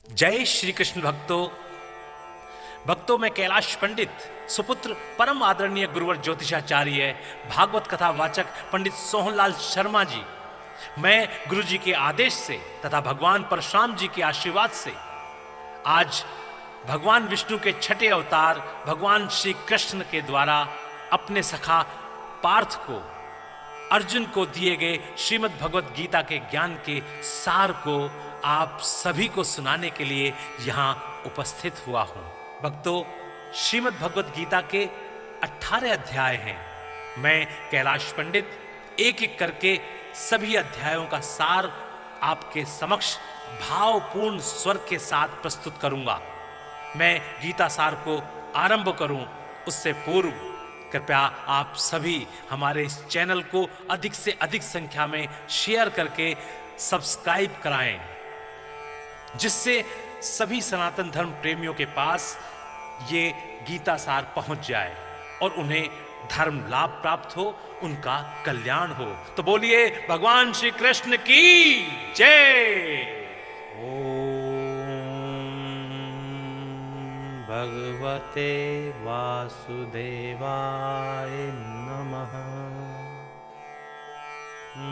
जय श्री कृष्ण भक्तों में कैलाश पंडित सुपुत्र परम आदरणीय गुरुवर ज्योतिषाचार्य भागवत कथा वाचक पंडित सोहनलाल शर्मा जी, मैं गुरु जी के आदेश से तथा भगवान परशुराम जी के आशीर्वाद से आज भगवान विष्णु के छठे अवतार भगवान श्री कृष्ण के द्वारा अपने सखा पार्थ को अर्जुन को दिए गए श्रीमद् भगवत गीता के ज्ञान के सार को आप सभी को सुनाने के लिए यहाँ उपस्थित हुआ हूँ। भक्तों, श्रीमद् भगवत गीता के 18 अध्याय हैं। मैं कैलाश पंडित एक एक करके सभी अध्यायों का सार आपके समक्ष भावपूर्ण स्वर के साथ प्रस्तुत करूंगा। मैं गीता सार को आरंभ करूं उससे पूर्व कृपया आप सभी हमारे इस चैनल को अधिक से अधिक संख्या में शेयर करके सब्सक्राइब कराएं, जिससे सभी सनातन धर्म प्रेमियों के पास ये गीता सार पहुंच जाए और उन्हें धर्म लाभ प्राप्त हो, उनका कल्याण हो। तो बोलिए भगवान श्री कृष्ण की जय। भगवते वासुदेवाय नमः।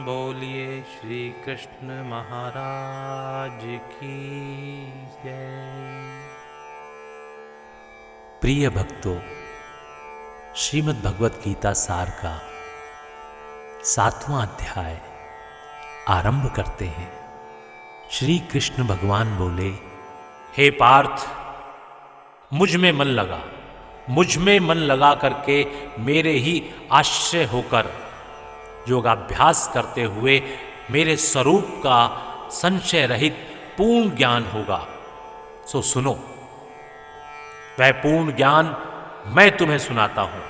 बोलिए श्री कृष्ण महाराज की जय। प्रिय भक्तों, श्रीमद् भगवत गीता सार का 7वां अध्याय आरंभ करते हैं। श्री कृष्ण भगवान बोले, हे पार्थ, मुझ में मन लगा करके मेरे ही आश्रय होकर योगाभ्यास करते हुए मेरे स्वरूप का संशय रहित पूर्ण ज्ञान होगा। सो सुनो, वह पूर्ण ज्ञान मैं तुम्हें सुनाता हूं,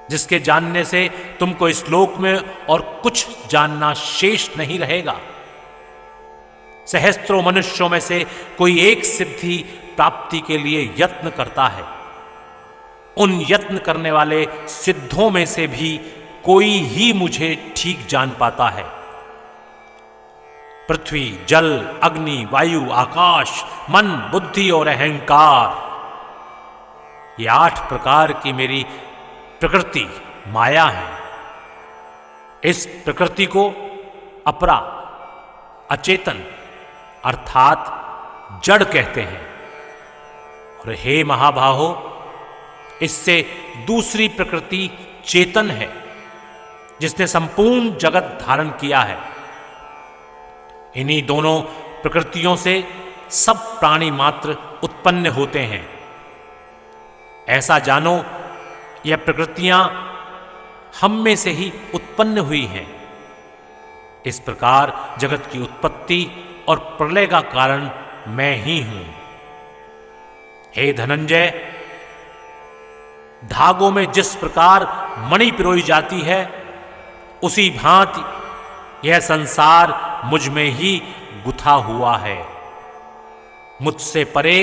जिसके जानने से तुमको इस लोक में और कुछ जानना शेष नहीं रहेगा। सहस्त्रों मनुष्यों में से कोई एक सिद्धि प्राप्ति के लिए यत्न करता है। उन यत्न करने वाले सिद्धों में से भी कोई ही मुझे ठीक जान पाता है। पृथ्वी, जल, अग्नि, वायु, आकाश, मन, बुद्धि और अहंकार, ये 8 प्रकार की मेरी प्रकृति माया है। इस प्रकृति को अपरा, अचेतन अर्थात जड़ कहते हैं। और हे महाबाहो, इससे दूसरी प्रकृति चेतन है, जिसने संपूर्ण जगत धारण किया है। इन्हीं दोनों प्रकृतियों से सब प्राणी मात्र उत्पन्न होते हैं। ऐसा जानो, यह प्रकृतियां हम में से ही उत्पन्न हुई हैं। इस प्रकार जगत की उत्पत्ति और प्रलय का कारण मैं ही हूं। हे धनंजय, धागों में जिस प्रकार मणि पिरोई जाती है, उसी भांति यह संसार मुझ में ही गुथा हुआ है। मुझसे परे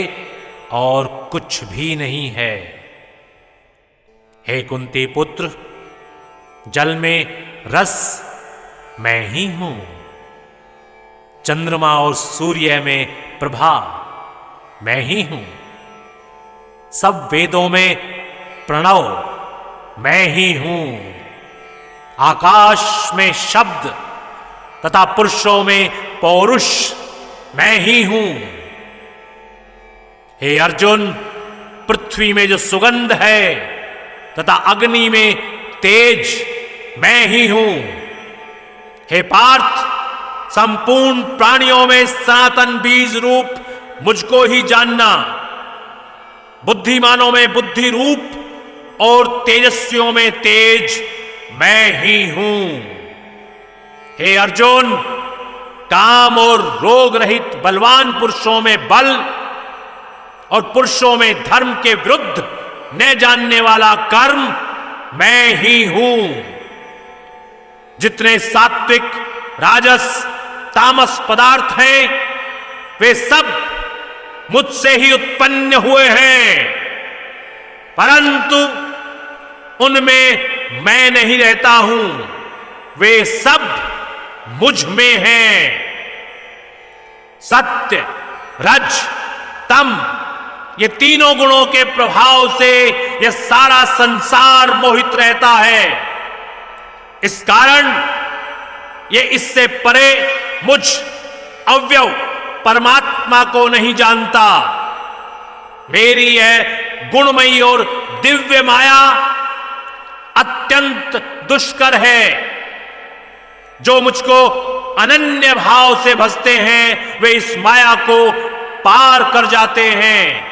और कुछ भी नहीं है। हे कुंती पुत्र, जल में रस मैं ही हूं। चंद्रमा और सूर्य में प्रभा मैं ही हूं। सब वेदों में प्रणव मैं ही हूं। आकाश में शब्द तथा पुरुषों में पौरुष मैं ही हूं। हे अर्जुन, पृथ्वी में जो सुगंध है तथा अग्नि में तेज मैं ही हूं। हे पार्थ, संपूर्ण प्राणियों में सनातन बीज रूप मुझको ही जानना। बुद्धिमानों में बुद्धि रूप और तेजस्वियों में तेज मैं ही हूं। हे अर्जुन, काम और रोग रहित बलवान पुरुषों में बल और पुरुषों में धर्म के विरुद्ध न जानने वाला कर्म मैं ही हूं। जितने सात्विक, राजस, तामस पदार्थ हैं, वे सब मुझसे ही उत्पन्न हुए हैं, परंतु उनमें मैं नहीं रहता हूं। वे सब मुझ में हैं। सत्य, रज, तम, ये तीनों गुणों के प्रभाव से यह सारा संसार मोहित रहता है। इस कारण ये इससे परे मुझ अव्यव परमात्मा को नहीं जानता। मेरी यह गुणमयी और दिव्य माया अत्यंत दुष्कर है। जो मुझको अनन्य भाव से भजते हैं वे इस माया को पार कर जाते हैं।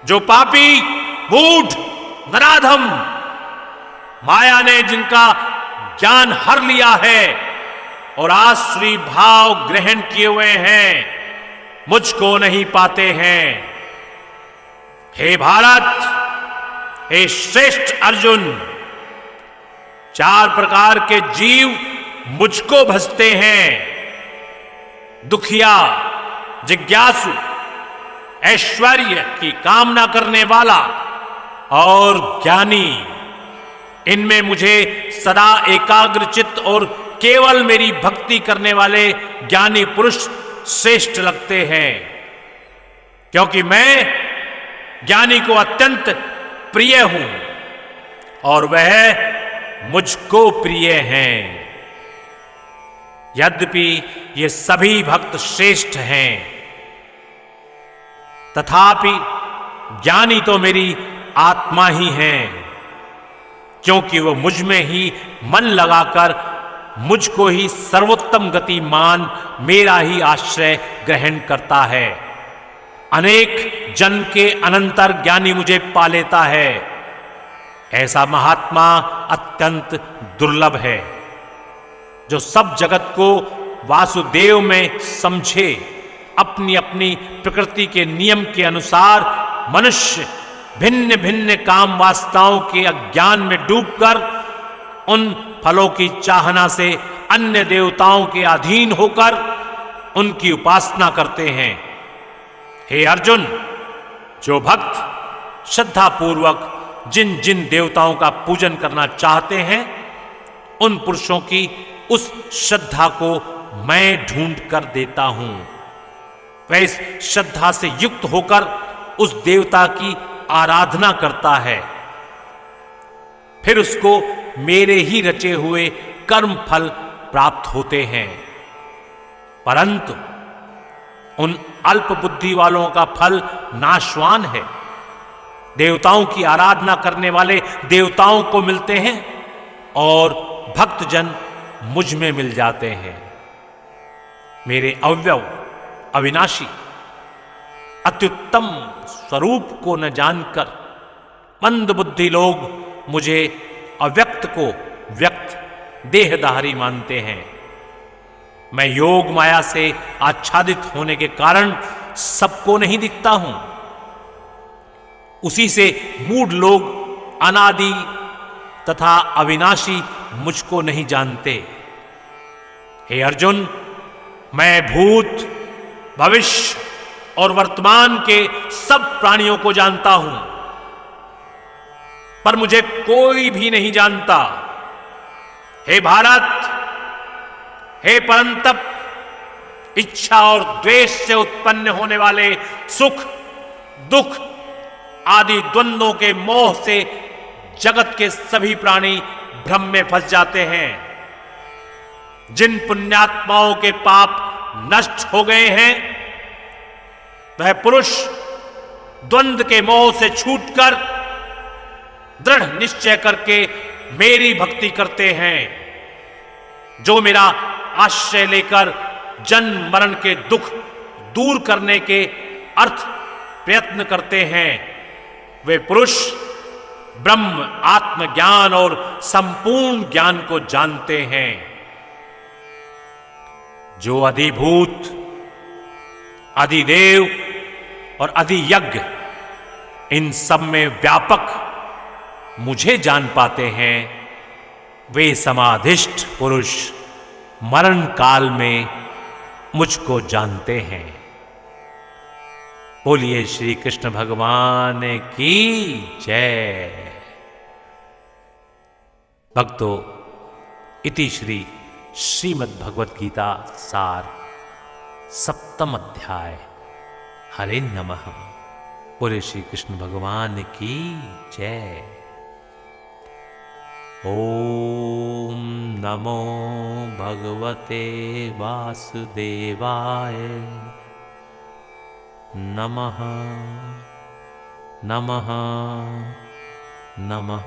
जो पापी, मूढ़, नराधम माया ने जिनका ज्ञान हर लिया है और आसुरी भाव ग्रहण किए हुए हैं, मुझको नहीं पाते हैं। हे भारत, हे श्रेष्ठ अर्जुन, 4 प्रकार के जीव मुझको भजते हैं। दुखिया, जिज्ञासु, ऐश्वर्य की कामना करने वाला और ज्ञानी। इनमें मुझे सदा एकाग्र चित्त और केवल मेरी भक्ति करने वाले ज्ञानी पुरुष श्रेष्ठ लगते हैं, क्योंकि मैं ज्ञानी को अत्यंत प्रिय हूं और वह मुझको प्रिय हैं। यद्यपि ये सभी भक्त श्रेष्ठ हैं, तथापि ज्ञानी तो मेरी आत्मा ही है, क्योंकि वो मुझ में ही मन लगाकर मुझको ही सर्वोत्तम गति मान मेरा ही आश्रय ग्रहण करता है। अनेक जन्म के अनंतर ज्ञानी मुझे पा लेता है। ऐसा महात्मा अत्यंत दुर्लभ है, जो सब जगत को वासुदेव में समझे, अपनी अपनी प्रकृति के नियम के अनुसार मनुष्य भिन्न भिन्न काम वासनाओं के अज्ञान में डूबकर उन फलों की चाहना से अन्य देवताओं के अधीन होकर उनकी उपासना करते हैं। हे अर्जुन, जो भक्त श्रद्धापूर्वक जिन जिन देवताओं का पूजन करना चाहते हैं, उन पुरुषों की उस श्रद्धा को मैं ढूंढ कर देता हूं। वह इस श्रद्धा से युक्त होकर उस देवता की आराधना करता है, फिर उसको मेरे ही रचे हुए कर्म फल प्राप्त होते हैं। परंतु उन अल्प बुद्धि वालों का फल नाशवान है। देवताओं की आराधना करने वाले देवताओं को मिलते हैं और भक्तजन मुझ में मिल जाते हैं। मेरे अव्यव, अविनाशी, अत्युत्तम स्वरूप को न जानकर मंद बुद्धि लोग मुझे अव्यक्त को व्यक्त, देहधारी मानते हैं। मैं योग माया से आच्छादित होने के कारण सबको नहीं दिखता हूं। उसी से मूढ़ लोग अनादि तथा अविनाशी मुझको नहीं जानते। हे अर्जुन, मैं भूत, भविष्य और वर्तमान के सब प्राणियों को जानता हूं, पर मुझे कोई भी नहीं जानता। हे भारत, हे परंतप, इच्छा और द्वेष से उत्पन्न होने वाले सुख, दुख आदि द्वंद्वों के मोह से जगत के सभी प्राणी भ्रम में फंस जाते हैं। जिन पुण्यात्माओं के पाप नष्ट हो गए हैं, वह पुरुष द्वंद्व के मोह से छूटकर दृढ़ निश्चय करके मेरी भक्ति करते हैं। जो मेरा आश्रय लेकर जन्म मरण के दुख दूर करने के अर्थ प्रयत्न करते हैं, वे पुरुष ब्रह्म, आत्मज्ञान और संपूर्ण ज्ञान को जानते हैं। जो अधिभूत, अधिदेव और अधियज्ञ इन सब में व्यापक मुझे जान पाते हैं, वे समाधिष्ठ पुरुष मरण काल में मुझको जानते हैं। बोलिए श्री कृष्ण भगवान की जय। भक्तों, इति श्री श्रीमद् भगवत गीता सार सप्तम अध्याय। हरे नमः। बोले श्री कृष्ण भगवान की जय। ॐ नमो भगवते वासुदेवाय। नमः नमः नमः।